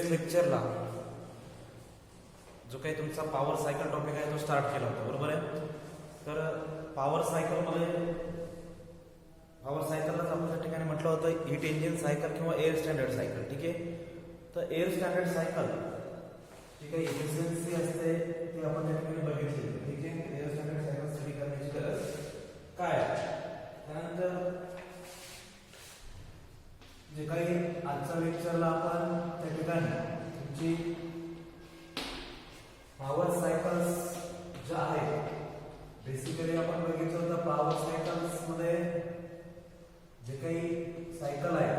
लेक्चरला जो काही तुमचा पॉवर सायकल टॉपिक आहे तो स्टार्ट केला होता, बरोबर आहे. तर पॉवर सायकललाच आपण त्या ठिकाणी म्हटलं होतं हीट इंजिन सायकल किंवा एअर स्टँडर्ड सायकल. ठीक आहे. तर एअर स्टँडर्ड सायकल जी काही एफिशियन्सी असते ती आपण त्या ठिकाणी बघितली. ठीक आहे. एअर स्टँडर्ड सायकल स्टडी करण्याची गरज काय आहे. त्यानंतर जे काही आजच्या लेक्चरला आपण त्या ठिकाणी तुमची पॉवर सायकल्स ज्या आहेत बेसिकली आपण बघितलं होतं पॉवर सायकल्स मध्ये जे काही सायकल आहे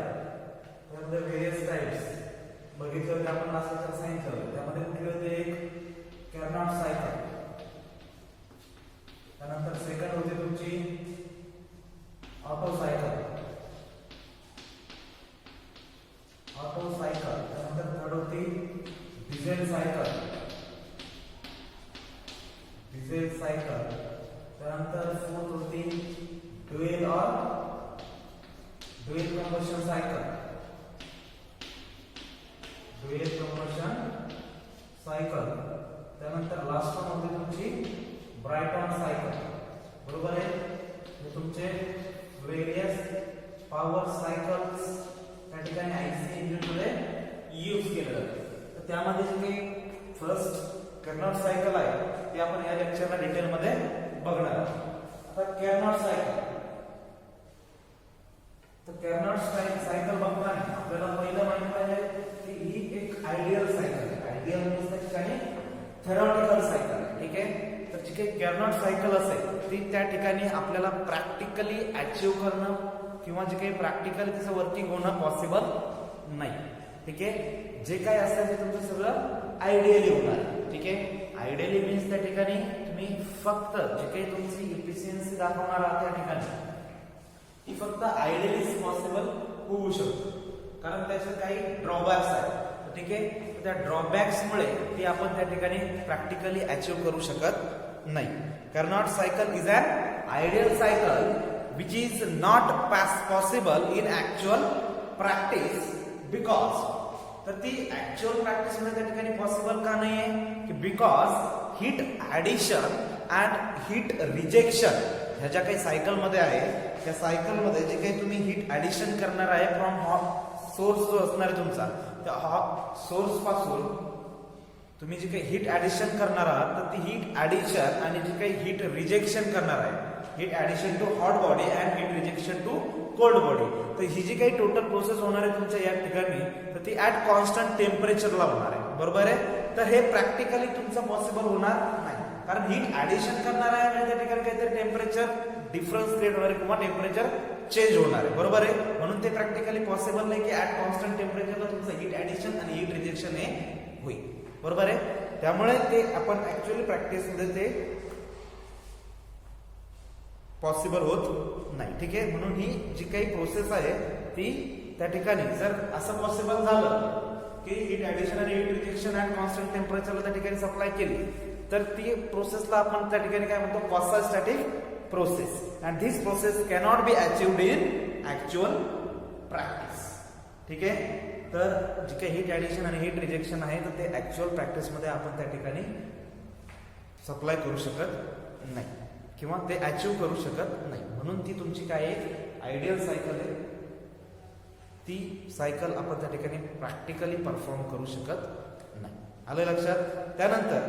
त्यामध्ये व्हेरियस टाइप्स बघितले होते आपण लास्ट लेक्चर सांगितलं. त्यामध्ये कुठले होते एक कॅर्नॉट सायकल, त्यानंतर सेकंड होती तुमची ऑटो सायकल, त्यानंतर थर्ड होती डिझेल सायकल, त्यानंतर फोर्थ होती ड्युएल कंबशन सायकल, त्यानंतर लास्ट वन होती तुमची ब्रायटॉन सायकल. बरोबर आहे. हे तुमचे वेरियस पॉवर सायकल्स त्या ठिकाणी आयसी इंजिन मध्ये यूज केले जाते. तर त्यामध्ये जे काही फर्स्ट कॅर्नॉट सायकल आहे ते आपण या लेक्चरला डिटेल मध्ये बघणार आहोत. आता कॅर्नॉट सायकल बघताना आपल्याला पहिलं माहिती पाहिजे की ही एक आयडियल सायकल आहे. आयडियल म्हणजे त्या ठिकाणी थेरॉटिकल सायकल आहे. ठीक आहे. तर जी काही कॅर्नॉट सायकल असेल ती त्या ठिकाणी आपल्याला प्रॅक्टिकली अचीव्ह करणं किंवा जे काही प्रॅक्टिकली त्याचं वर्किंग होणं पॉसिबल नाही. ठीक आहे. जे काही असेल ते तुमचं सगळं आयडियली होणार. ठीक आहे. आयडियली मीन्स त्या ठिकाणी तुम्ही फक्त जे काही तुमची इफिशियन्सी दाखवणार आहात त्या ठिकाणी ती फक्त आयडियली पॉसिबल होऊ शकतो, कारण त्याचे काही ड्रॉबॅक्स आहेत. ठीक आहे. त्या ड्रॉबॅक्स मुळे ती आपण त्या ठिकाणी प्रॅक्टिकली अचीव्ह करू शकत नाही. Carnot cycle is an ideal cycle which is not possible in actual practice because तर ती ऍक्च्युअल प्रॅक्टिस मध्ये त्या ठिकाणी पॉसिबल का नाहीये की because heat addition and heat rejection ह्या ज्या काही सायकल मध्ये आहे त्या सायकल मध्ये जे काही तुम्ही हीट ऍडिशन करणार आहे फ्रॉम हॉट सोर्स जो असणार आहे तुमचा त्या हॉट सोर्स पासून तुम्ही जे काही हीट ऍडिशन करणार आहात तर ती हीट ऍडिशन आणि जे काही हीट रिजेक्शन करणार आहे heat addition to hot body and heat rejection to cold body, तर ही जी काही टोटल प्रोसेस होणार आहे तुमच्या या ठिकाणी तर ती ऍट कॉन्स्टंट टेम्परेचरला होणार आहे. बरोबर आहे. तर हे प्रॅक्टिकली तुमचं पॉसिबल होणार नाही, कारण हीट ऍडिशन करणार आहे म्हणजे त्या ठिकाणी काहीतरी टेम्परेचर डिफरन्स क्रिएट होणार आहे किंवा टेम्परेचर चेंज होणार आहे. बरोबर आहे. म्हणून ते प्रॅक्टिकली पॉसिबल नाही की ऍट कॉन्स्टंट टेम्परेचरला तुमचं हीट ऍडिशन आणि हीट रिजेक्शन हे होईल. बरोबर आहे. त्यामुळे ते आपण ऍक्च्युअली प्रॅक्टिस मध्ये ते पॉसिबल होत नाही. ठीक आहे. म्हणून ही जी काही प्रोसेस आहे ती त्या ठिकाणी जर असं पॉसिबल झालं की हीट ऍडिशन आणि हीट रिजेक्शन ऍट कॉन्स्टंट टेम्परेचरला त्या ठिकाणी सप्लाय केली तर ती प्रोसेसला आपण त्या ठिकाणी काय म्हणतो quasistatic process, and this process cannot be achieved in actual practice. ठीक आहे. तर जी काही हीट ऍडिशन आणि हीट रिजेक्शन आहे तर ते ऍक्च्युअल प्रॅक्टिस मध्ये आपण त्या ठिकाणी सप्लाय करू शकत नाही किंवा ते अचीव्ह करू शकत नाही. म्हणून ती तुमची काय आहे आयडियल सायकल आहे. ती सायकल आपण त्या ठिकाणी प्रॅक्टिकली परफॉर्म करू शकत नाही. आलं लक्षात. त्यानंतर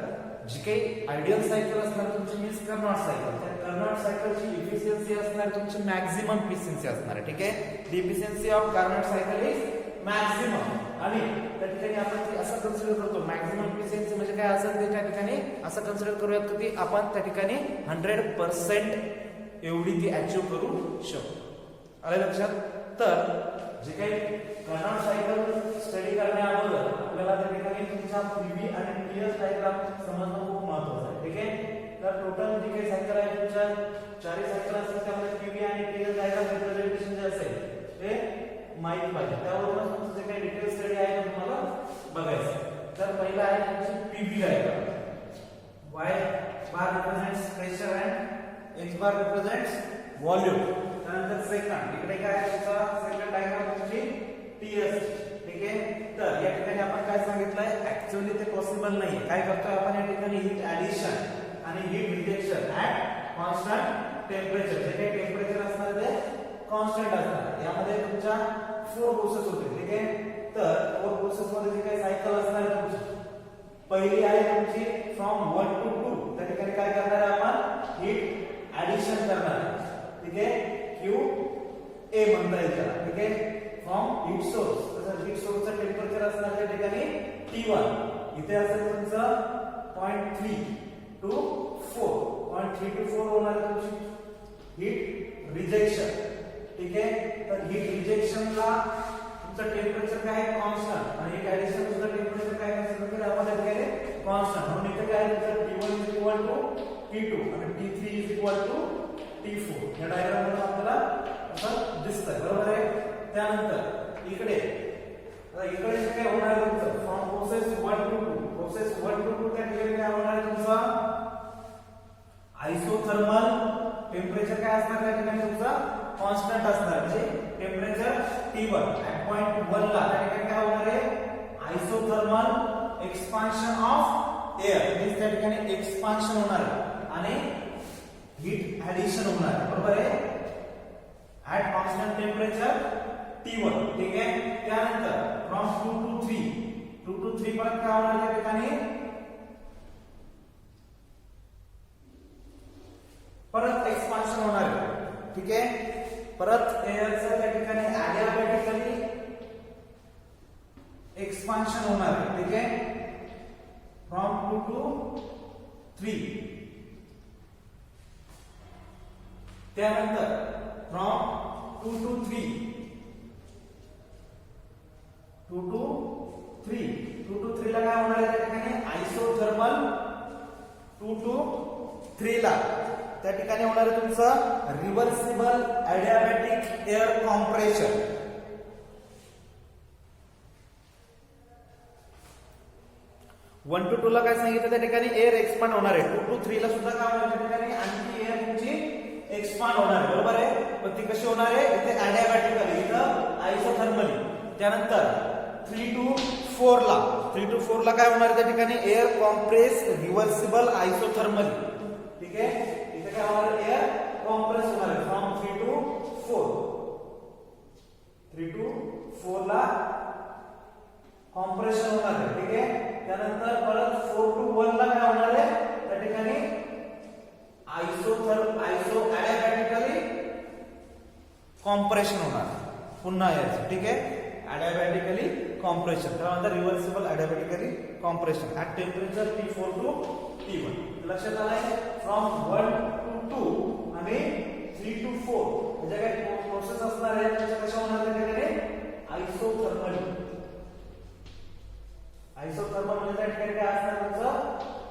जी काही आयडियल सायकल असणार तुमची मीन्स कॅर्नॉट सायकल, त्या कॅर्नॉट सायकलची इफिशियन्सी असणार तुमची मॅक्झिमम इफिशियन्सी असणार आहे. ठीक आहे. The efficiency of Carnot cycle is maximum, आणि त्या ठिकाणी आपण ते असं कन्सिडर करतो मॅक्झिमम इफिशियन्सी म्हणजे काय असेल ते त्या ठिकाणी असं कन्सिडर करूयात की आपण त्या ठिकाणी 100% एवढी ती अचीव्ह करू शकतो. आलं लक्षात. तर जे काही कॅर्नॉट सायकल स्टडी करण्याअगोदर आपल्याला त्या ठिकाणी तुमचा पीव्ही आणि टीएस डायग्राम समजणं खूप महत्त्वाचं आहे. ठीक आहे. तर टोटल जी काही सायकल आहे तुमच्या चारही सायकल असतील त्यामध्ये पीव्ही आणि टीएस डायग्राम रिप्रेझेंटेशन जे असेल ते माहिती पाहिजे. त्यावरून तुमचं जे काही डिटेल स्टडी आहे ते तुम्हाला बघायचं. तर पहिला आहे तुमची PV diagram. Y bar represents pressure and x bar represents volume. त्यानंतर सेकंड इकडे काय आहे तुमचा सेकंड डायग्राम तुमची TS. ठीक आहे. तर या ठिकाणी आपण काय सांगितलंय, ऍक्च्युअली ते पॉसिबल नाहीये. काय करतोय आपण या ठिकाणी, हीट ऍडिशन आणि heat rejection at constant temperature. जे काही टेम्परेचर असणार ते कॉन्स्टंट असणार. यामध्ये तुमच्या 4 प्रोसेस होते. ठीक आहे. तर 4 प्रोसेस मध्ये जे काही सायकल असणार आहे तुमची, पहिली आहे तुमची फ्रॉम 1 to 2. त्या ठिकाणी काय करणार आहे आपण, हीट ऍडिशन करणार आहे. ठीक आहे. QA म्हणता येईल त्याला. ठीक आहे. From heat source. तसं हीट सोर्सचं टेम्परेचर असणार त्या ठिकाणी T1. इथे असेल तुमचं 0.3 to 4. 0.3 to 4 होणार आहे तुमची हीट रिजेक्शन. ठीक आहे. तर हीट रिजेक्शनला तुमचं टेम्परेचर काय आहे, कॉन्स्टंट. आणि हीट ऍडिशन तुमचं टेम्परेचर काय असेल तर आपण इथे कॉन्स्टंट. म्हणून इथे काय आहे, तुमचं T1 is equal to T2 आणि T3 is equal to T4. या डायग्राम मध्ये आपल्याला असं दिसतंय. बरोबर आहे. त्यानंतर इकडे जे काय होणार आहे तुमचं, from process 1 to 2. Process 1 to 2 त्या ठिकाणी काय होणार आहे तुमचं, आयसोथर्मल टेम्परेचर काय असणार त्या ठिकाणी तुमचं, कॉन्स्टंट असणार. म्हणजे टेम्परेचर T1 at point 1 ला त्या ठिकाणी काय होणार आहे, आयसोथर्मल एक्सपान्शन ऑफ एअर. म्हणजे त्या ठिकाणी एक्सपान्शन होणार आहे आणि हीट ऍडिशन होणार आहे. बरोबर आहे. At constant temperature T1. ठीक आहे. त्यानंतर फ्रॉम 2 to 3. 2 to 3 परत काय होणार त्या ठिकाणी, परत एक्सपान्शन होणार आहे. ठीक आहे. परत एअरचं त्या ठिकाणी ॲडियाबॅटिकली एक्सपान्शन होणार आहे. ठीक आहे. From 2 to 3. त्यानंतर फ्रॉम 2 to 3. 2 to 3. 2 to 3 ला काय होणार आहे त्या ठिकाणी, आयसोथर्मल 2 to 3 ला त्या ठिकाणी होणार आहे तुमचं reversible adiabatic air compression. One two 2 ला काय सांगितलं, त्या ठिकाणी एअर एक्सपांड होणार आहे. 2 to 3 ला सुद्धा काय होणार त्या ठिकाणी, आणखी एअर तुमची एक्सपांड होणार आहे. बरोबर आहे. पण ती कशी होणार आहे, इथे ॲडियाबॅटिकली, इथं आयसोथर्मली. त्यानंतर 3 to 4 ला, 3 to 4 ला काय होणार आहे त्या ठिकाणी, एअर कॉम्प्रेस रिव्हर्सिबल आयसोथर्मली. ठीक आहे. इथे काय होणार, एअर कॉम्प्रेस होणार आहे फ्रॉम 3 to 4. 3 to 4 ला कॉम्प्रेशन होणार आहे. ठीक आहे. त्यानंतर परत 4 to 1 ला काय होणार आहे त्या ठिकाणी, आयसो ॲडियाबॅटिकली कॉम्प्रेशन होणार पुन्हा याचं. ठीक आहे. ॲडियाबॅटिकली कॉम्प्रेशन, त्यानंतर reversible adiabatically compression at temperature T4 to T1. लक्षात आलंय. फ्रॉम 1 to 2 आणि 3 to 4 म्हणजे काय प्रोसेस असणार आहे, त्याच्या कशा होणार त्या ठिकाणी, आयसोथर्मल. आयसोथर्मल म्हणजे त्या ठिकाणी काय असणार तुमचं,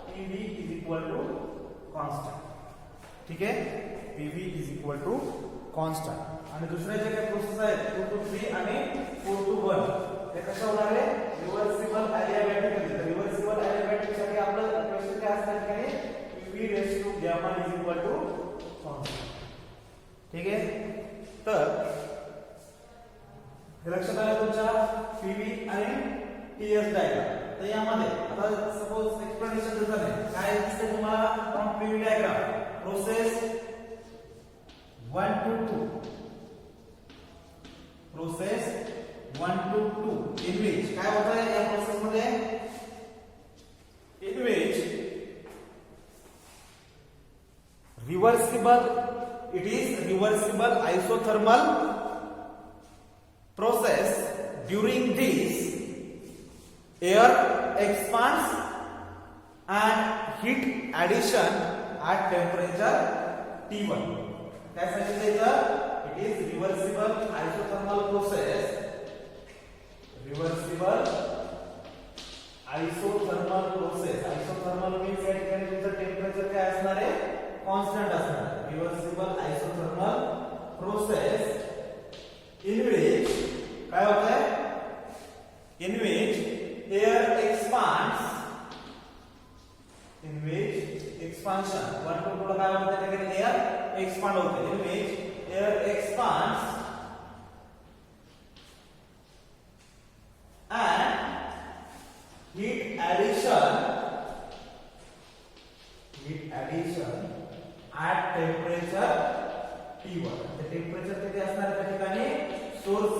PV is equal to constant. ठीक आहे. PV is equal to constant. आणि दुसरे जे काही प्रोसेस आहेत 2 to 3 आणि 4 to 1 ते कशा होणार आहे, रिव्हर्सिबल ॲडियाबॅटिकली. तर रिव्हर्सिबल ॲडियाबॅटिक साठी आपलं इक्वेशन काय असणार ठिकाणी, PV raised to gamma is equal to constant. ठीक आहे. तर हे लक्षात आलं तुमच्या PV आणि TS डायग्राम. तर यामध्ये आता सपोज एक्सप्लेनेशन देताना काय दिसते तुम्हाला, from PV diagram process 1 to 2. Process 1 to 2 in which काय होत आहे या प्रोसेस मध्ये, in which reversible, it is reversible isothermal process. During this air expands and heat addition at temperature T1. काय सांगितलं इथं, it is reversible isothermal process. Reversible isothermal process. Isothermal means या ठिकाणी तुमचं टेम्परेचर काय असणार आहे, कॉन्स्टंट असणार आहे. Reversible isothermal process in which काय होत आहे, in which air expands, in which expansion 1 to 2 काय होतं त्या ठिकाणी एअर एक्सपांड होते. in which air expands temperature T1. ते टेम्परेचर किती असणार त्या ठिकाणी सोर्स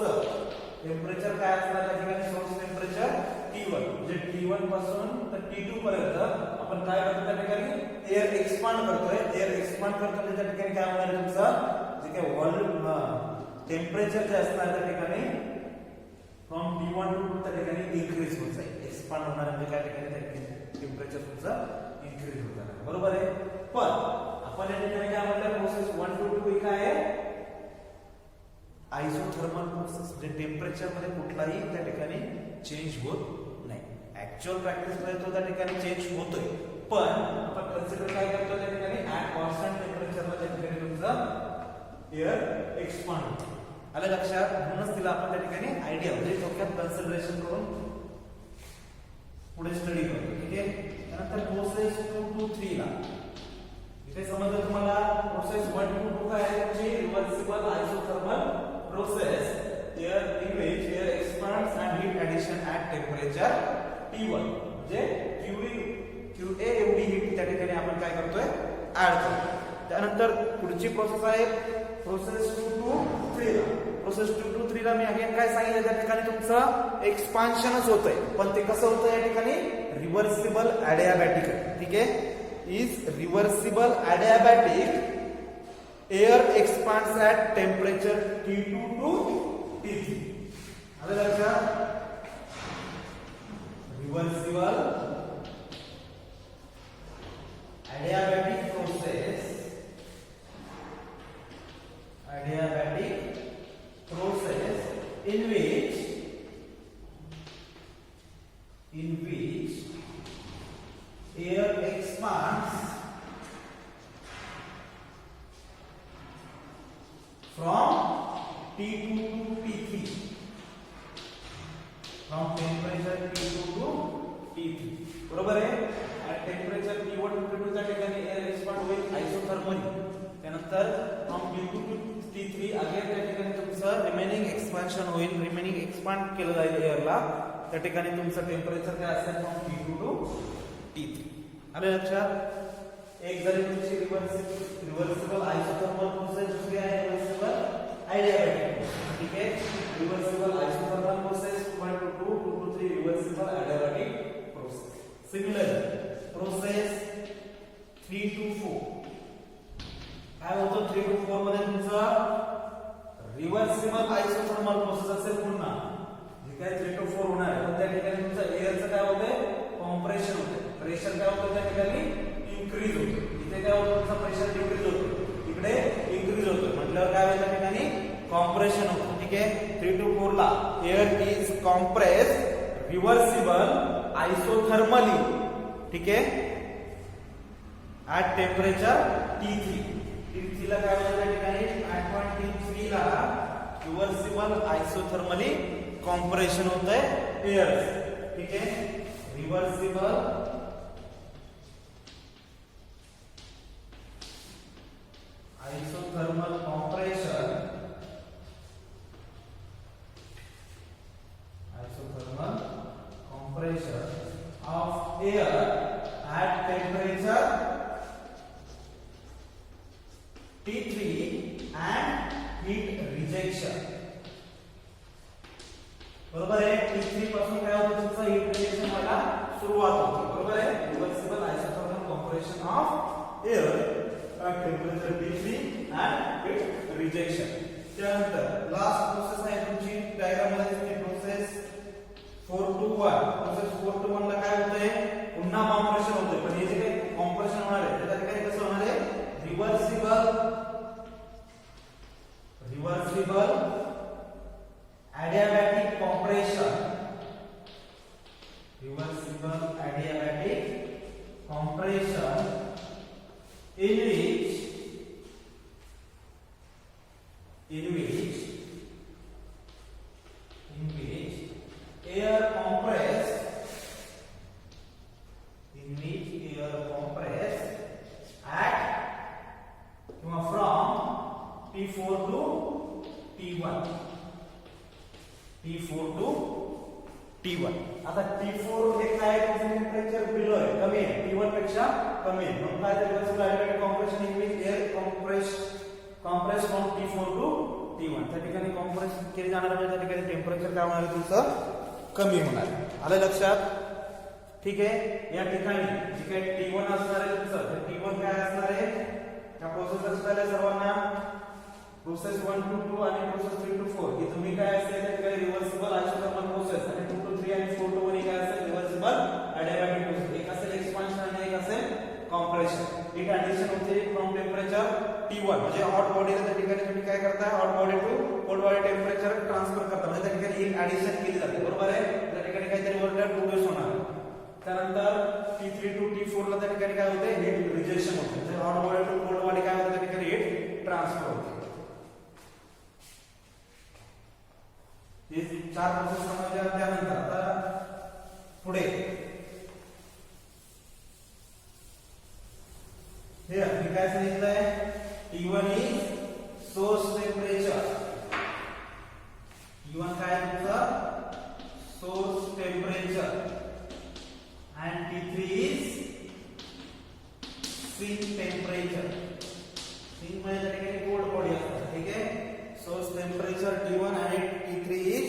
टेम्परेचर काय असणार त्या ठिकाणी सोर्स टेम्परेचर T1 म्हणजे T1 पासून तर T2 पर्यंत आपण काय करतो त्या ठिकाणी एअर एक्सपांड करतोय. एअर एक्सपांड करतो त्या ठिकाणी काय होणार तुमचं जे काय व्हॉल्यूम टेम्परेचर जे असणार त्या ठिकाणी फ्रॉम T1 टू त्या ठिकाणी इन्क्रीज होत जाईल. एक्सपांड होणार म्हणजे काय ठिकाणी टेम्परेचर तुमचं इन्क्रीज होत जाणार. बरोबर आहे. पण आपण या ठिकाणी काय म्हणलं प्रोसेस 1 to 2 काय आहे आयसोथर्मल प्रोसेस म्हणजे टेम्परेचर मध्ये कुठलाही त्या ठिकाणी चेंज होत नाही. ऍक्च्युअल प्रॅक्टिस मध्ये तो त्या ठिकाणी चेंज होतोय पण आपण कन्सिडर काय करतो त्या ठिकाणी ऍट कॉन्स्टंट टेम्परेचरला त्या ठिकाणी तुमचं एअर एक्सपांड होतं. आलं लक्षात. म्हणूनच तिला आपण त्या ठिकाणी आयडिया म्हणजे थोडक्यात कन्सिडरेशन करून पुढे स्टडी करतो. ठीक आहे. त्यानंतर प्रोसेस 2 to 3 ला इथे समजलं तुम्हाला प्रोसेस 1 to 2 काय आहे म्हणजे reversible isothermal process air in which air expands and heat addition at temperature T1 म्हणजे QA एवढी हीट त्या ठिकाणी आपण काय करतोय ऍड करतो. त्यानंतर पुढची प्रोसेस आहे प्रोसेस 2 to 3 ला. प्रोसेस 2 to 3 ला मी अगेन काय सांगितलं त्या ठिकाणी तुमचं एक्सपान्शनच होतंय पण ते कसं होतं या ठिकाणी रिव्हर्सिबल ॲडियाबॅटिक. ठीक आहे. Is reversible adiabatic air expands at temperature T2 to T3. आलं लक्षात. Reversible adiabatic process in which air expands from T2 to T3 from temperature T2 to T3. बरोबर आहे. at temperature T1 to T2 च्या ठिकाणी air expand होईल आयसोथर्मली. त्यानंतर from T2 to T3 again त्या ठिकाणी तुमचं रिमेनिंग एक्सपान्शन होईल. रिमेनिंग एक्सपांड केलं जाईल एअरला. त्या ठिकाणी तुमचं टेम्परेचर काय असेल फ्रॉम T2 टू T3. आले लक्षात. एक झाली तुमची रिव्हर्सिबल आयसोथर्मल प्रोसेस. दुसरी आहे रिव्हर्सिबल ॲडियाबॅटिक. ठीक आहे. Reversible isothermal process 1 to 2 2 to 3 reversible adiabatic process. Similar process 3 to 4 काय होतं 3 to 4 मध्ये तुमचं रिव्हर्सिबल आयसोथर्मल प्रोसेस असेल. पुन्हा जे काय 3 to 4 होणार आहे पण त्या ठिकाणी तुमचं एअरचं काय होतंय कॉम्प्रेशन होतंय. प्रेशर काय होतं त्या ठिकाणी इन्क्रीज होतं. इथे काय होतं तुमचं प्रेशर डिक्रीज होतं. इकडे इन्क्रीज होतं म्हटल्यावर काय होतं त्या ठिकाणी कॉम्प्रेशन होतं. ठीक आहे. 3 to 4 ला एअर इज कॉम्प्रेस्ड रिव्हर्सिबल आयसोथर्मली. ठीक आहे. ऍट टेम्परेचर T3 ला काय होतं त्या ठिकाणी ऍट पॉइंट T3 ला रिव्हर्सिबल आयसोथर्मली कॉम्प्रेशन होतंय एअर. ठीक आहे. Reversible isothermal compression of air at temperature T3 and heat rejection. बरोबर आहे. T3 पासून काय होतं तुमचं हीट रिजेक्शन व्हायला सुरुवात होते. बरोबर आहे. Reversible isothermal compression of air at temperature T3 and heat rejection. त्यानंतर लास्ट प्रोसेस आहे तुमची डायग्राम मध्ये प्रोसेस 4 to 1. प्रोसेस 4 to 1 ला काय होतंय पुन्हा कॉम्प्रेशन होतंय पण हे जे काही कॉम्प्रेशन होणार आहे त्या ठिकाणी कसं होणार आहे reversible adiabatic compression. Reversible adiabatic compression in which air compressed at from T4 to T1. आता T4 हे काय टेम्परेचर बिलो आहे कमी आहे T1 पेक्षा पेक्षा कमी आहे म्हणून काय reversible adiabatic compression is air compress from T4 to T1. त्या ठिकाणी कॉम्प्रेस केली जाणार म्हणजे त्या ठिकाणी टेम्परेचर काय होणार तुमचं कमी होणार. आलं लक्षात? ठीक आहे. या ठिकाणी जे काही T1 असणार आहे तुमचं T1 काय असणार आहे त्या प्रोसेस असणाऱ्या सर्वांना प्रोसेस 1 to 2 आणि प्रोसेस 3 to 4 ही तुम्ही काय असेल त्या ठिकाणी रिव्हर्सिबल आयसोथर्मल प्रोसेस आणि 2 to 3 आणि 4 to 1 काय असेल रिव्हर्सिबल ॲडिबॅटिक प्रोसेस. एक असेल एक्सपान्शन आणि एक असेल कॉम्प्रेशन. एक ॲडिशन होते फ्रॉम टेम्परेचर T1 म्हणजे हॉट बॉडीला त्या ठिकाणी तुम्ही काय करताय hot body to cold body temperature transfer करता म्हणजे त्या ठिकाणी एक ॲडिशन केली जाते बरोबर आहे. त्या ठिकाणी काहीतरी वर्क प्रोड्यूस होणार. त्यानंतर T3 टू T4 ला त्या ठिकाणी काय होते हीट रिजेक्शन होते म्हणजे hot body to cold body काय होते त्या ठिकाणी हीट ट्रान्सफर होते. हे चार प्रोसेस समजल्या. त्यानंतर आता पुढे हे मी काय सांगितलंय T1 is source temperature. T1 काय आहे तुमचं source temperature and T3 is sink temperature. Sink म्हणजे त्या ठिकाणी कोल्ड बॉडी असतात. ठीक आहे. सोर्स टेम्परेचर T1 आणि T3 इज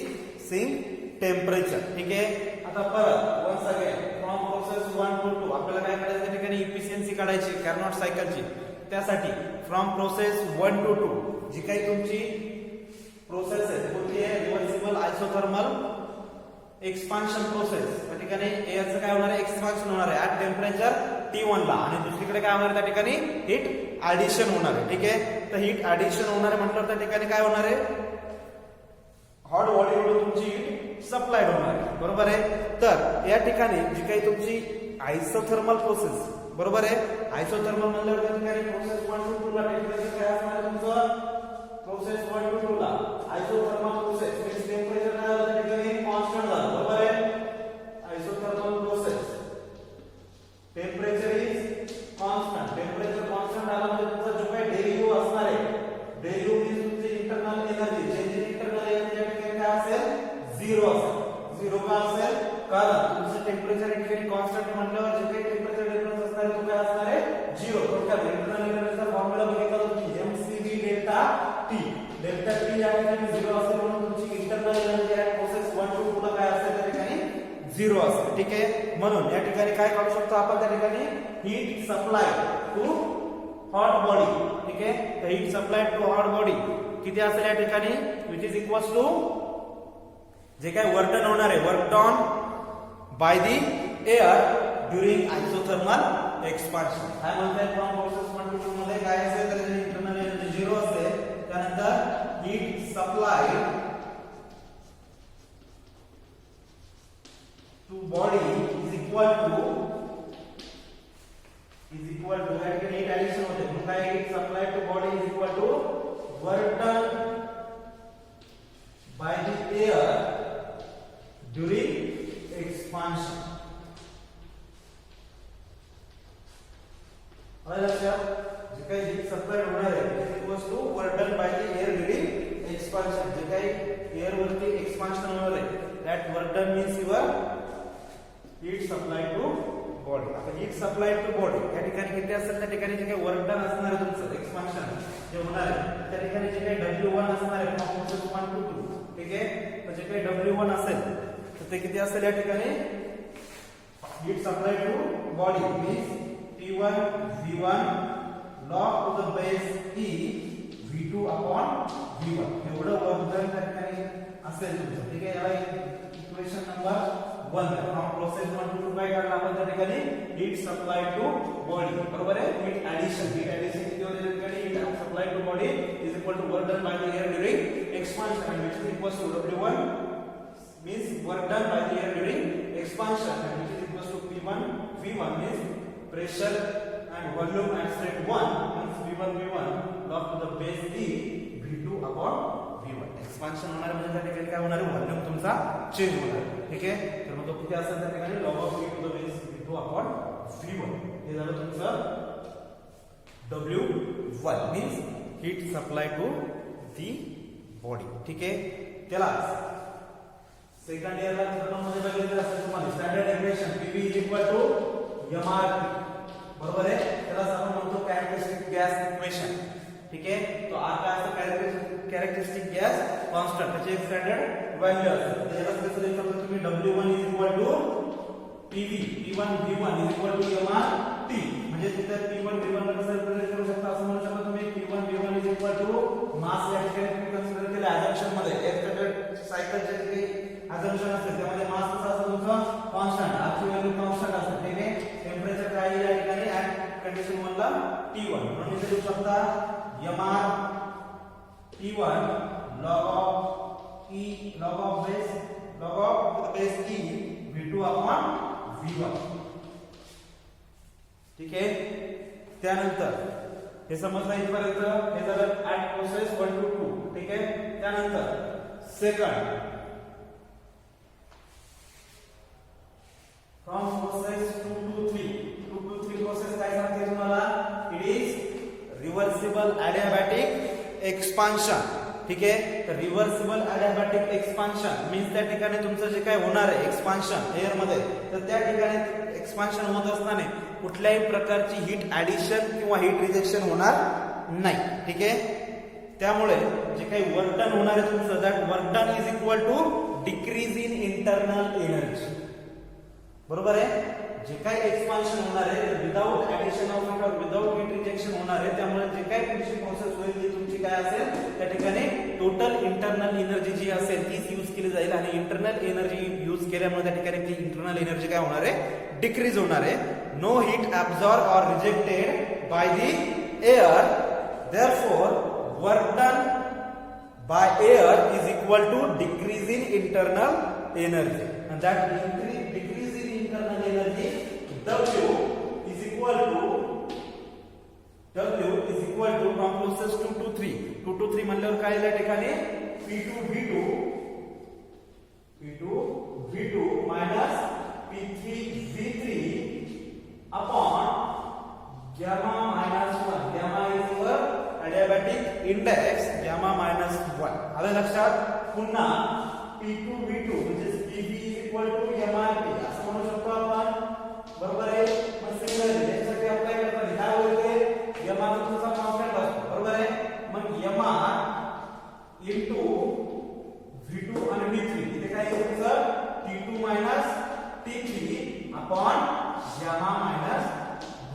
सिंक टेम्परेचर. ठीक आहे. आता परत once again from process 1 to 2 आपल्याला काय करायचं त्या ठिकाणी इफिशियन्सी काढायची कार्नोट सायकलची. त्यासाठी फ्रॉम प्रोसेस 1 to 2 जी काही तुमची प्रोसेस आहे कोणती आहे रिव्हर्सिबल आयसोथर्मल एक्सपान्शन प्रोसेस. त्या ठिकाणी एअरचं काय होणार आहे एक्सपान्शन होणार आहे ऍट टेम्परेचर T1 ला आणि दुसरीकडे काय होणार आहे त्या ठिकाणी हीट ऍडिशन होणार आहे. ठीक आहे. तर हीट ऍडिशन होणार आहे म्हटलं त्या ठिकाणी काय होणार आहे हॉट बॉडीकडून तुमची हीट सप्लाय होणार आहे बरोबर आहे. तर या ठिकाणी जी काही तुमची आयसोथर्मल प्रोसेस बरोबर आहे. आयसोथर्मल म्हणल्यावर त्या ठिकाणी प्रोसेस 1 to 2 ला टेम्परेचर काय असणार आहे तुमचं प्रोसेस 1 to 2 ला आयसोथर्मल प्रोसेस म्हणजे टेम्परेचर काय होतं त्या ठिकाणी कॉन्स्टंट झालं बरोबर आहे. Isothermal process temperature is constant. Temperature constant झाला म्हणजे तुमचा जो काही डेरिव्हेटिव्ह असणार आहे डेरिव्हेटिव्ह म्हणजे तुमची internal energy change in internal energy या ठिकाणी काय असेल झिरो असेल. झिरो का असेल कारण तुमचं टेम्परेचर या ठिकाणी कॉन्स्टंट म्हटल्यावर जे काही टेम्परेचर डिफरन्स असणार आहे तो काय असणार आहे झिरो. थोडक्यात इंटरनल एनर्जीचा फॉर्म्युला बघितला तुम्ही mcv delta T. Delta T या ठिकाणी झिरो असेल म्हणून तुमची internal energy at process 1 to 2 ला काय असेल त्या ठिकाणी झिरो असेल. ठीक आहे. म्हणून या ठिकाणी काय काढू शकतो आपण त्या ठिकाणी heat supply to hot body. ठीक आहे. तर heat supply to hot body किती असेल या ठिकाणी विच इज इक्वल्स टू जे काय वर्क डन होणार आहे work done by the air during isothermal expansion. काय म्हणताय फ्रॉम प्रोसेस 1 to 2 मध्ये काय असेल तर इंटरनल एनर्जी झिरो असेल. त्यानंतर heat supply to body is equal to या ठिकाणी हीट ऍडिशन होते म्हणून काय heat supply to body is equal to work done by the air during expansion. लक्षात जे काही हीट सप्लाय होणार आहे equals to work done by the air during expansion. जे काही एअर वरती एक्सपान्शन होणार आहे that work done means your heat supply to body. आता हीट सप्लाय टू बॉडी या ठिकाणी किती असेल त्या ठिकाणी जे काही वर्क डन असणार आहे तुमचं एक्सपान्शन जे होणार आहे त्या ठिकाणी जे काही W1 असणार आहे फ्रॉम प्रोसेस 1 to 2. ठीक आहे. तर जे काही W1 असेल तर ते किती असेल या ठिकाणी heat supply to body means T1 V1 log to the base E V2 upon V1 एवढं वर्क डन त्या ठिकाणी असेल तुमचं. ठीक आहे. याला equation number 1 from process 1 to 2 काय काढला आपण त्या ठिकाणी हीट सप्लाय टू बॉडी बरोबर आहे. हीट ऍडिशन किती होते त्या ठिकाणी heat supply to body is equal to work done by the air during expansion which is equal to W1 means work done by the air during expansion and which is equals to P1 V1 means pressure and volume at state 1 means V1 log to the base E V2 upon V1. Expansion होणार म्हणजे त्या ठिकाणी काय होणार आहे volume तुमचा change होणार. ठीक आहे. तर मग तो किती असेल त्या ठिकाणी log of E to the base V2 upon V1. हे झालं तुमचं W1 means heat supply to the body. ठीक आहे. त्याला सेकंड इयरला थर्मल मध्ये बघितलं असेल तुम्हाला standard equation PV is equal to MRT बरोबर आहे. त्याला आपण म्हणतो कॅरेक्टरिस्टिक गॅस इक्वेशन. ठीक आहे. तो R काय असतो कॅरेक्टरिस्टिक गॅस कॉन्स्टंट, त्याची एक स्टँडर्ड व्हॅल्यू असते. त्याला कसं लिहू शकतो तुम्ही W1 PV P1 V1 mRT. म्हणजे तिथे P1 V1 ला कसं रिप्रेझेंट करू शकता असं म्हणू शकता तुम्ही. P1 V1 मास या ठिकाणी तुम्ही कन्सिडर केले अझम्पशन मध्ये एक स्टँडर्ड सायकलचे जे काही अझम्पशन असते त्यामध्ये मास कसा असतो तुमचा कॉन्स्टंट, आरची व्हॅल्यू कॉन्स्टंट असते. ठीक आहे. टेंपरेचर काय या ठिकाणी ऍट कंडिशन 1 ला T1 म्हणून इथे लिहू शकता mR T1 log of base E V2 upon V1. ठीक आहे. त्यानंतर हे समजलं इथपर्यंत. हे झालं ऍट प्रोसेस 1 to 2. ठीक आहे. त्यानंतर second from process 2 to 3 process काय सांगते तुम्हाला. It is reversible adiabatic expansion. ठीक आहे. तर रिव्हर्सिबल ॲडियाबॅटिक एक्सपान्शन मीन्स त्या ठिकाणी तुमचं जे काय होणार आहे एक्सपान्शन एअर मध्ये, तर त्या ठिकाणी एक्सपान्शन होत असताना कुठल्याही प्रकारची हीट ऍडिशन किंवा हीट रिजेक्शन होणार नाही. ठीक आहे. त्यामुळे जे काही वर्क डन होणार आहे तुमचं that work done is equal to decrease in internal energy. बरोबर आहे. जे काही एक्सपान्शन होणार आहे विदाउट ऍडिशन ऑफ हीट और विदाउट हीट रिजेक्शन होणार आहे. त्यामुळे जे काही पुढची प्रोसेस होईल ती तुमची काय असेल त्या ठिकाणी टोटल इंटरनल एनर्जी जी असेल तीच यूज केली जाईल. आणि इंटरनल एनर्जी यूज केल्यामुळे त्या ठिकाणी ती इंटरनल एनर्जी काय होणार आहे डिक्रीज होणार आहे. नो हीट ऍब्सॉर्ब और rejected by the air, therefore work done by air is equal to decrease in internal energy. and that decrease in internal energy W is equal to from process 2 to 3 म्हणल्यावर काय या ठिकाणी P2 V2 minus P3 V3 upon gamma minus 1. gamma is your adiabatic index, gamma minus 1. आलं लक्षात. पुन्हा P2 V2 म्हणजे PV is equal to mRT असं म्हणू शकतो आपण. बरोबर आहे. मग सिमिलरली यासाठी अप्लाय करताना काय होईल mR तुमचा कॉन्स्टंट असतो. बरोबर आहे. मग mR into V2 आणि V3 इथे काय येईल तुमचं T2 T3 upon gamma minus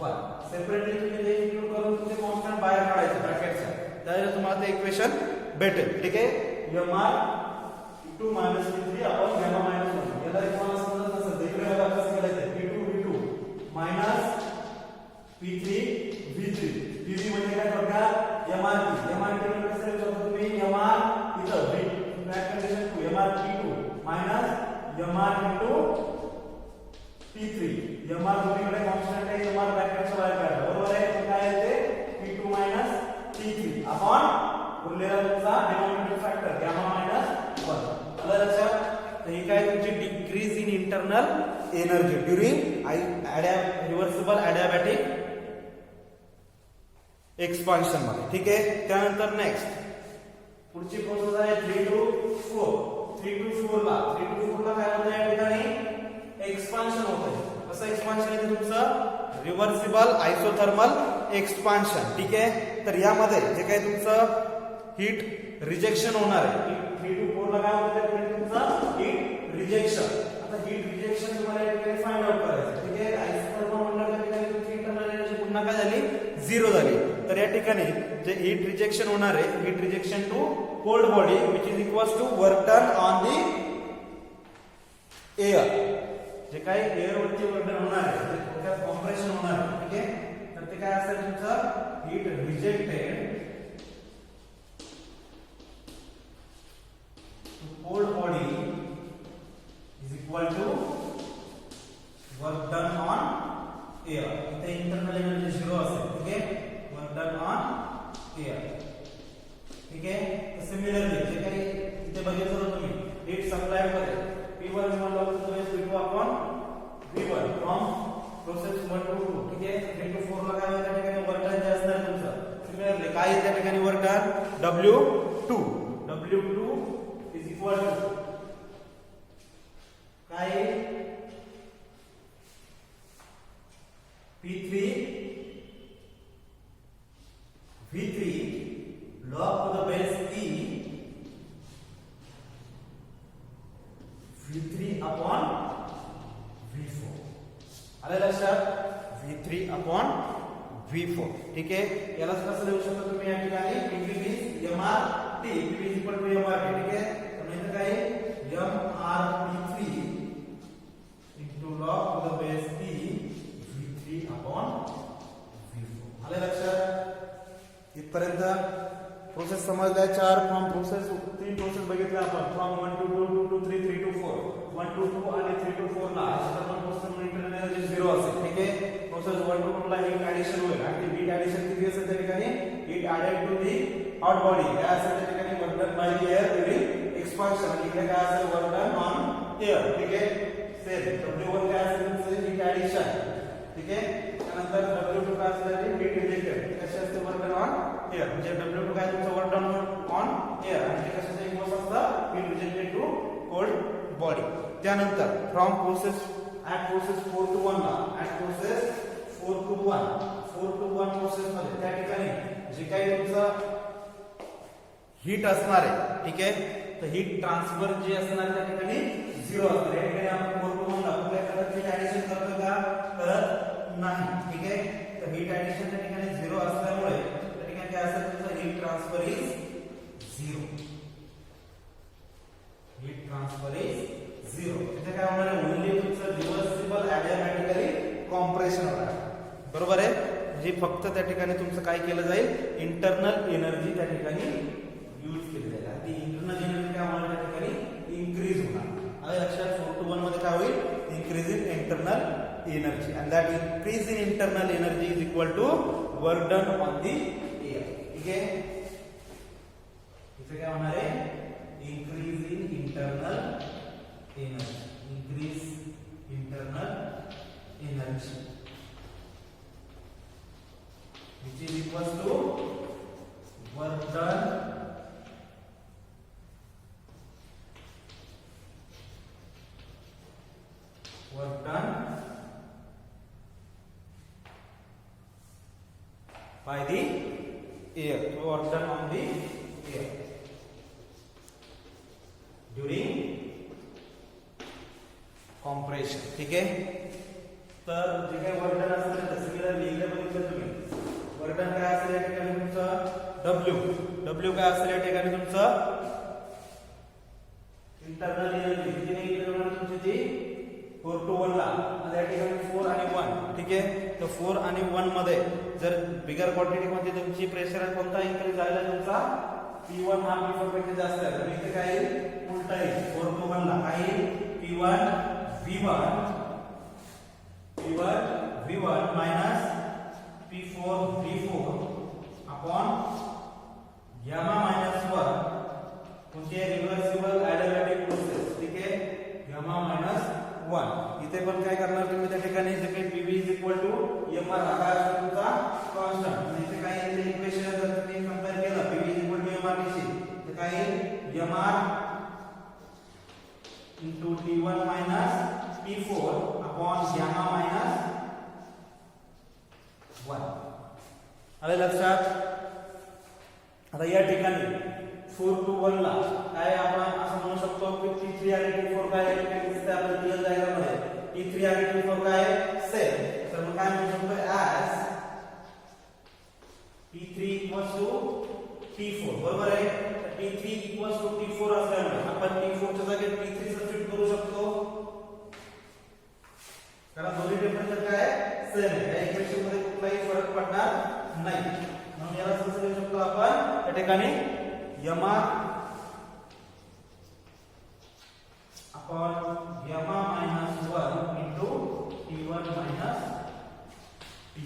1. Separately तुम्ही हे इन्क्लूड करून तुमचे कॉन्स्टंट बाहेर काढायचे ब्रॅकेटच्या. त्यावेळेला तुम्हाला ते इक्वेशन भेटेल. ठीक आहे. mR T2 T3 upon gamma minus 1. याला एक मला समजत नसेल इकडे बघा कसं करायचं. P2 V2 minus P3 V3. PV म्हणजे काय बघा mRT म्हणजे कसं लिहू शकतो तुम्ही mR इथं bracket condition 2 mR P2 minus mR into P3. mR दोन्हीकडे कॉन्स्टंट आहे. mR ब्रॅकेटच्या बाहेर काढा. बरोबर आहे. काय येते P2 T3 upon उरलेला तुमचा डिनॉमिनेटर फॅक्टर gamma minus 1. आलं लक्षात. तर ही काय तुमची decrease in internal energy during reversible adiabatic expansion मध्ये. ठीक आहे. त्यानंतर नेक्स्ट पुढची प्रोसेस आहे 3 to 4 ला काय होतं या ठिकाणी एक्सपान्शन होतं. कसं एक्सपान्शन आहे तुमचं रिव्हर्सिबल आयसोथर्मल एक्सपान्शन. ठीक आहे. तर यामध्ये जे काही तुमचं हीट रिजेक्शन होणार आहे 3 to 4 ला काय होतं तुमचं हीट रिजेक्शन. आता हीट रिजेक्शन तुम्हाला या ठिकाणी फाइंड आउट करायचं. ठीक आहे. आयसोथर्मल म्हणलं त्या ठिकाणी तुमची इंटरनल एनर्जी पुन्हा काय झाली 0 झाली. तर या ठिकाणी जे हीट रिजेक्शन होणार आहे heat rejection to cold body which is equals to work done on the air. जे काही एअर वरती वर्क डन होणार आहे त्याच्यात कॉम्प्रेशन होणार आहे. ठीक आहे. तर ते काय असेल तुमचं heat rejected cold body is equal to work done on air. इथे इंटरनल एनर्जी 0 असेल. ठीक आहे. Work done on air. ठीक आहे. सिमिलरली जे काही इथे बघितलं तुम्ही हीट सप्लाय मध्ये P1 म्हणलं तुम्ही P2 upon V1 from process 1 to 2. ठीक आहे. 3 to 4 ला काय होईल त्या ठिकाणी वर्क डन जे असणार तुमचं सिमिलरली काय आहे त्या ठिकाणी work done W2 is equal to काय P3 log to the base e V3 upon V4. आले लक्षात? V3 upon V4. ठीक आहे, यालाच कसं लिहू शकता तुम्ही या ठिकाणी PV MRT, PV is equal to MRT. ठीक आहे, तर इथे काय MRT3 into log to the base e V3 upon V4. आले लक्षात? इथपर्यंत प्रोसेस समजल्या. 4 फ्रॉम प्रोसेस 3 प्रोसेस बघितल्या आपण, from 1 to 2 to 3 3 to 4 1 to 2 आणि 3 to 4 ला एक्सटर्नल प्रोसेस इंटरनल एनर्जी 0 असेल. ठीक आहे, प्रोसेस 1 to 2 ला हीट ऍडिशन होईल आणि ती हीट ऍडिशन किती असेल त्या ठिकाणी heat added to the hot body काय असेल त्या ठिकाणी work done by the air during expansion आणि इकडे काय असेल वर्क डन ऑन एअर. ठीक आहे, सेम W1 काय असेल तुमचं हीट ऍडिशन. ठीक आहे, त्यानंतर W2 काय असेल हीट रिजेक्टेड कसे असते वर्क डन ऑन एअर म्हणजे W2 काय तुमचं वर्क डन ऑन एअर आणि ते कशाचं इक्वल असतं heat rejected to cold body. त्यानंतर from process at process 4 to 1 ला ऍट प्रोसेस 4 to 1 प्रोसेस मध्ये त्या ठिकाणी जे काही तुमचं हीट असणार आहे. ठीक आहे, तर हीट ट्रान्सफर जे असणार त्या ठिकाणी 0 असणार. या ठिकाणी आपण 4 to 1 ला कुठल्या प्रकारचे ऍडिशन करतो का? करत नाही. ठीक आहे, तर हीट ऍडिशन त्या ठिकाणी 0 असल्यामुळे त्या ठिकाणी काय असेल तुमचं heat transfer is 0. Heat transfer is 0. तिथे काय होणार आहे ओन्ली तुमचं रिव्हर्सिबल ऑटोमॅटिकली कॉम्प्रेशन होणार. बरोबर आहे, जी फक्त त्या ठिकाणी तुमचं काय केलं जाईल इंटरनल एनर्जी त्या ठिकाणी यूज केली जाईल. ती इंटरनल एनर्जी काय होणार त्या ठिकाणी इन्क्रीज होणार. आता लक्षात 4 to 1 मध्ये काय होईल increase in internal energy and that increase in internal energy is equal to work done on the air. ठीक आहे, इथे काय होणार आहे increase in internal energy, increase internal energy which is equals to work done by the air, so work done on the air during compression. ठीक आहे, तर जे काही वर्क डन असेल ते सिमिलर लिहिलं बघितलं तुम्ही. वर्क डन काय असेल या ठिकाणी तुमचं W काय असेल या ठिकाणी तुमचं इंटरनल एनर्जी किती नाही तुमची ती 4 to 1 ला या ठिकाणी 4 आणि 1. ठीक आहे, तर 4 आणि 1 मध्ये जर बिगर क्वांटिटी मध्ये तुमची प्रेशर कोणता इन्क्रीज झाला तुमचा P1 हा P4 पेक्षा जास्त आहे. तर इथे काय उलट आहे 4 to 1 ला काय P1 V1 minus P4 V4 upon gamma minus 1 म्हणजे रिव्हर्सिबल ऍडियाबॅटिक प्रोसेस. ठीक आहे, gamma minus 1 इथे पण काय करणार तुम्ही त्या ठिकाणी जे काही PV is equal to MR हा तुमचा कॉन्स्टंट. इथे काय येते इक्वेशन जर तुम्ही कंपेअर केलं PV is equal to MR शी तर काय MR into T1 minus P4 upon gamma minus 1. आले लक्षात? आता या ठिकाणी 4 to 1 ला काय आपण असं म्हणू शकतो की T3 आणि T4 काय दिसते आपल्याला रिअल डायग्राम मध्ये T3 आणि T4 काय सेम. तर मग काय म्हणू शकतो as T3 equals to T4. बरोबर आहे, T3 equals to T4 असल्यामुळे आपण T4 च्या जागी T3 सबस्टिट्यूट करू शकतो कारण दोन्ही टेम्परेचर काय सेम आहे. या इक्वेशन मध्ये कुठलाही फरक पडणार नाही. म्हणून याला कसं लिहू शकतो आपण त्या ठिकाणी MR upon gamma minus 1 into T1 minus T.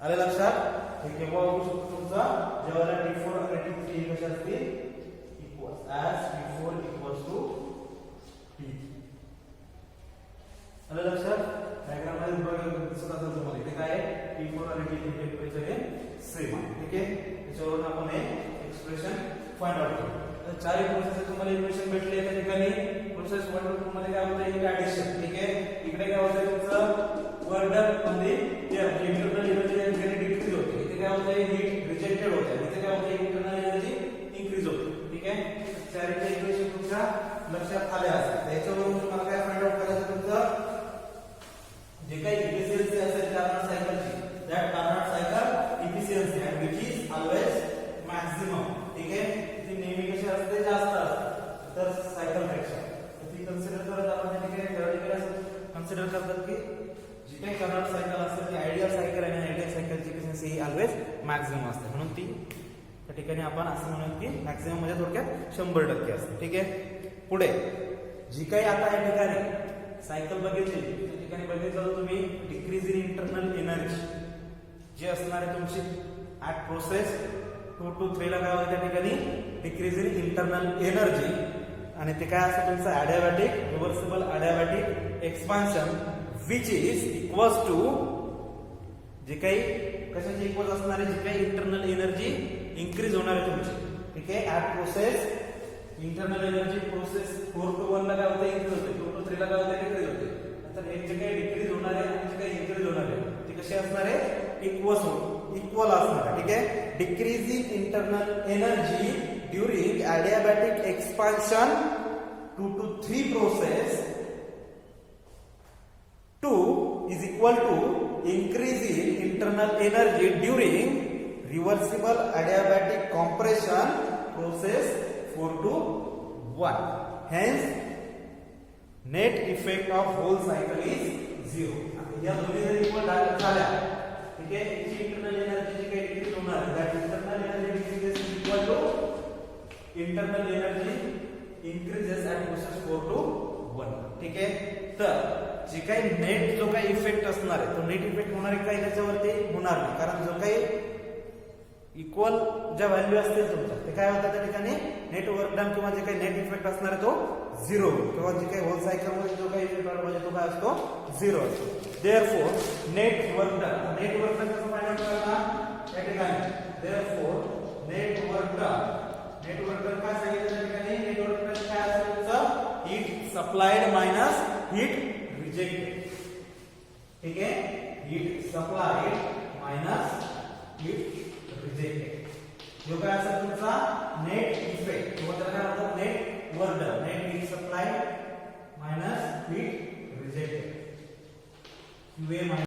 आले लक्षात? हे केव्हा होऊ शकतो तुमचा जेव्हा T4 आणि T3 कशा असतील equal as T4 equals to T. आले लक्षात? डायग्राम मध्ये बघा दिसत असेल तुम्हाला इथे काय आहे T4 आणि T3 टेम्परेचर हे सेम आहे. ठीक आहे, त्याच्यावरून आपण हे एक्सप्रेशन फाइंड आउट करू. चारही प्रोसेस तुम्हाला इक्वेशन भेटले त्या ठिकाणी प्रोसेस 1 2 मध्ये काय होतं एक ऍडिशन ठीक आहे इकडे काय होतं तुमचं वर्क डन मध्ये इंटरनल एनर्जी या ठिकाणी डिक्रीज होते इथे काय होतं हीट रिजेक्टेड होते इथे काय होतं इंटरनल एनर्जी इन्क्रीज होते ठीक आहे चारही इक्वेशन तुमच्या लक्षात आले असेल त्याच्यावरून तुम्हाला काय फाइंड आउट करायचं तुमचं जे काही इफिशियन्सी असेल कार्नोट सायकलची that Carnot cycle efficiency and which is always maximum ठीक आहे ती नेहमी कशी असते जास्त असते तर सायकल पेक्षा ती कन्सिडर करत आपण ठीक आहे थेओरेटिकली कन्सिडर करतात की जी काही Carnot सायकल असेल ती आयडियल सायकल आणि आयडियल सायकलची एफिशियन्सी ही ऑलवेज मॅक्सिमम असते म्हणून ती त्या ठिकाणी आपण असं म्हणू की मॅक्सिमम म्हणजे थोडक्यात 100% असते ठीक आहे पुढे जी काही आता या ठिकाणी सायकल बघितली त्या ठिकाणी बघितलं तुम्ही डिक्रीज इन इंटरनल एनर्जी जे असणार आहे तुमची ऍट प्रोसेस 2 to 3 ला काय होतं त्या ठिकाणी डिक्रीज इन इंटरनल एनर्जी आणि ते काय असतं तुमचं adiabatic reversible adiabatic expansion which is equals to जे काही कशाची इक्वल असणार आहे जी काही इंटरनल एनर्जी इन्क्रीज होणार आहे तुमची ठीक आहे at process internal energy process 4 to 1 ला काय होतं इन्क्रीज होते 2 to 3 ला काय होतं डिक्रीज होते तर हे जे काही डिक्रीज होणार आहे आणि जे काही इन्क्रीज होणार आहे ते कसे असणार आहे इक्वल असणार आहे ठीक आहे decreasing internal energy during adiabatic expansion 2 to 3 process 2 is equal to increase in internal energy during reversible adiabatic compression process 4 to 1 hence net effect of whole cycle is 0 या दोन्ही जर इक्वल झाल्या ठीक आहे याची इंटरनल एनर्जी जी काही decrease होणार आहे that internal energy decreases is equal to internal energy increases at process 4 to 1 ठीक आहे तर जे काही नेट जो काही इफेक्ट असणार आहे तो नेट इफेक्ट होणार आहे काही त्याच्यावरती होणार नाही कारण जो काही इक्वल ज्या व्हॅल्यू असतील तुमच्या ते काय होतं त्या ठिकाणी नेट वर्क डन किंवा जे काही नेट इफेक्ट असणार आहे तो 0 किंवा जे काही होल सायकल मध्ये जो काही इफेक्ट म्हणजे तो काय असतो 0 असतो देअरफॉर नेट वर्क डन कसं फाइंड आउट करणार त्या ठिकाणी देअरफॉर नेट वर्क डन काय सांगितलं त्या ठिकाणी नेट वर्क डन काय असेल तुमचं heat supplied minus heat rejected ठीक आहे heat supplied minus heat rejected जो काय असेल तुमचा नेट इफेक्ट किंवा त्याला काय म्हणतात net work done net heat supplied minus heat rejected QA